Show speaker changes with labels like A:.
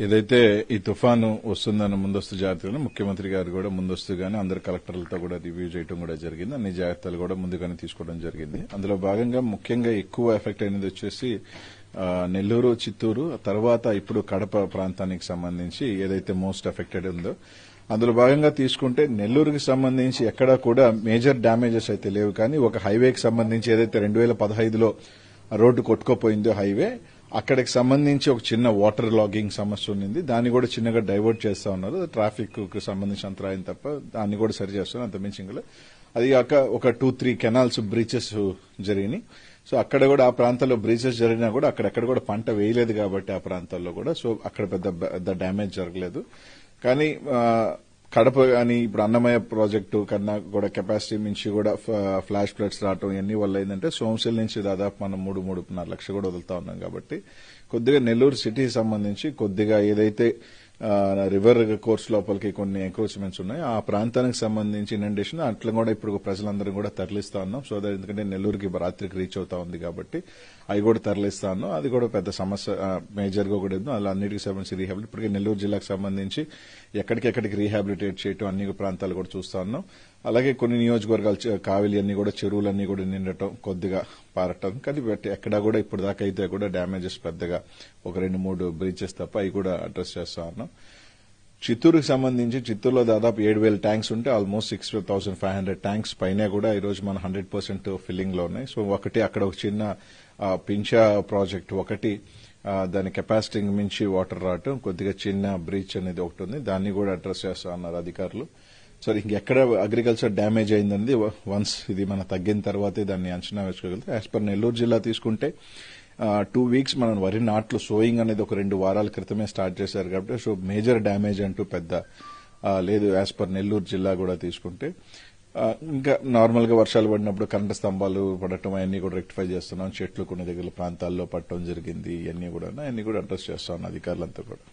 A: ఏదైతే ఈ తుఫాను వస్తుందన్న ముందస్తు జాగ్రత్తలను ముఖ్యమంత్రి గారు కూడా ముందస్తుగానే అందరు కలెక్టర్లతో కూడా రివ్యూ చేయడం కూడా జరిగింది. అన్ని జాగ్రత్తలు కూడా ముందుగానే తీసుకోవడం జరిగింది. అందులో భాగంగా ముఖ్యంగా ఎక్కువ ఎఫెక్ట్ అయినది వచ్చేసి నెల్లూరు, చిత్తూరు, తర్వాత ఇప్పుడు కడప ప్రాంతానికి సంబంధించి ఏదైతే మోస్ట్ ఎఫెక్టెడ్ ఉందో అందులో భాగంగా తీసుకుంటే నెల్లూరుకి సంబంధించి ఎక్కడా కూడా మేజర్ డ్యామేజెస్ అయితే లేవు. కానీ ఒక హైవేకి సంబంధించి ఏదైతే 2015లో రోడ్డు కొట్టుకుపోయిందో హైవే, అక్కడికి సంబంధించి ఒక చిన్న వాటర్ లాగింగ్ సమస్య ఉంది. దాన్ని కూడా చిన్నగా డైవర్ట్ చేస్తా ఉన్నారు. ట్రాఫిక్ కు సంబంధించి అంతరాయం తప్ప దాన్ని కూడా సరి చేస్తున్నారు. అంత మించి అది కాక ఒక 2-3 కెనాల్స్ బ్రీచెస్ జరిగినాయి. సో అక్కడ కూడా ఆ ప్రాంతాల్లో బ్రీచెస్ జరిగినా కూడా అక్కడెక్కడ కూడా పంట వేయలేదు కాబట్టి ఆ ప్రాంతాల్లో కూడా సో అక్కడ పెద్ద డ్యామేజ్ జరగలేదు. కానీ కడప కానీ ఇప్పుడు అన్నమయ్య ప్రాజెక్టు కన్నా కూడా కెపాసిటీ నుంచి కూడా ఫ్లాష్ ఫ్లడ్స్ రావడం ఇవన్నీ వల్ల ఏంటంటే సోమశిల నుంచి దాదాపు మనం 3-3.5 లక్షలు కూడా వదులుతా ఉన్నాం. కాబట్టి కొద్దిగా నెల్లూరు సిటీకి సంబంధించి కొద్దిగా ఏదైతే రివర్ కోర్స్ లోపలికి కొన్ని ఎంక్రోచ్మెంట్స్ ఉన్నాయి ఆ ప్రాంతానికి సంబంధించి ఇనండేషన్ అట్లా కూడా ఇప్పుడు ప్రజలందరూ కూడా తరలిస్తా ఉన్నాం. సో దట్ ఎందుకంటే నెల్లూరుకి రాత్రికి రీచ్ అవుతా ఉంది కాబట్టి అవి కూడా తరలిస్తా ఉన్నాం. అది కూడా పెద్ద సమస్య మేజర్ గా కూడా అలా అన్నిటికి సంబంధించి రీహాబిలిట్ ఇప్పటికే నెల్లూరు జిల్లాకు సంబంధించి ఎక్కడికెక్కడికి రీహాబిలిటేట్ చేయటం అన్ని ప్రాంతాలు కూడా చూస్తా ఉన్నాం. అలాగే కొన్ని నియోజకవర్గాలు కావిలి అన్ని కూడా చెరువులన్నీ కూడా నిండటం కొద్దిగా పారటం కానీ ఎక్కడా కూడా ఇప్పుడు దాకా అయితే కూడా డ్యామేజెస్ పెద్దగా ఒక 2-3 బ్రీచెస్ తప్ప అవి కూడా అడ్రస్ చేస్తా ఉన్నాం. చిత్తూరుకి సంబంధించి చిత్తూరులో దాదాపు 7,000 ట్యాంక్స్ ఉంటే ఆల్మోస్ట్ 6,500 ట్యాంక్స్ పైన కూడా ఈ రోజు మన 100% ఫిల్లింగ్ లో ఉన్నాయి. సో ఒకటి అక్కడ ఒక చిన్న పింఛా ప్రాజెక్ట్ ఒకటి దాని కెపాసిటీ మించి వాటర్ రావటం కొద్దిగా చిన్న బ్రీచ్ అనేది ఒకటి ఉంది. దాన్ని కూడా అడ్రస్ చేస్తా ఉన్నారు అధికారులు. సో ఇంకెక్కడ అగ్రికల్చర్ డ్యామేజ్ అయిందండి వన్స్ ఇది మనం తగ్గిన తర్వాతే దాన్ని అంచనా వేసుకోగలుగుతాం. యాజ్ పర్ నెల్లూరు జిల్లా తీసుకుంటే 2 వీక్స్ మనం వరి నాట్లు సోయింగ్ అనేది ఒక 2 వారాల క్రితమే స్టార్ట్ చేశారు కాబట్టి సో మేజర్ డ్యామేజ్ అంటూ పెద్ద లేదు. యాజ్ పర్ నెల్లూరు జిల్లా కూడా తీసుకుంటే ఇంకా నార్మల్ గా వర్షాలు పడినప్పుడు కరెంటు స్తంభాలు పడటం అవన్నీ కూడా రెక్టిఫై చేస్తున్నాం. చెట్లు కొన్ని దగ్గర ప్రాంతాల్లో పడటం జరిగింది. ఇవన్నీ కూడా అడ్రస్ చేస్తా ఉన్నాం అధికారులంతా కూడా.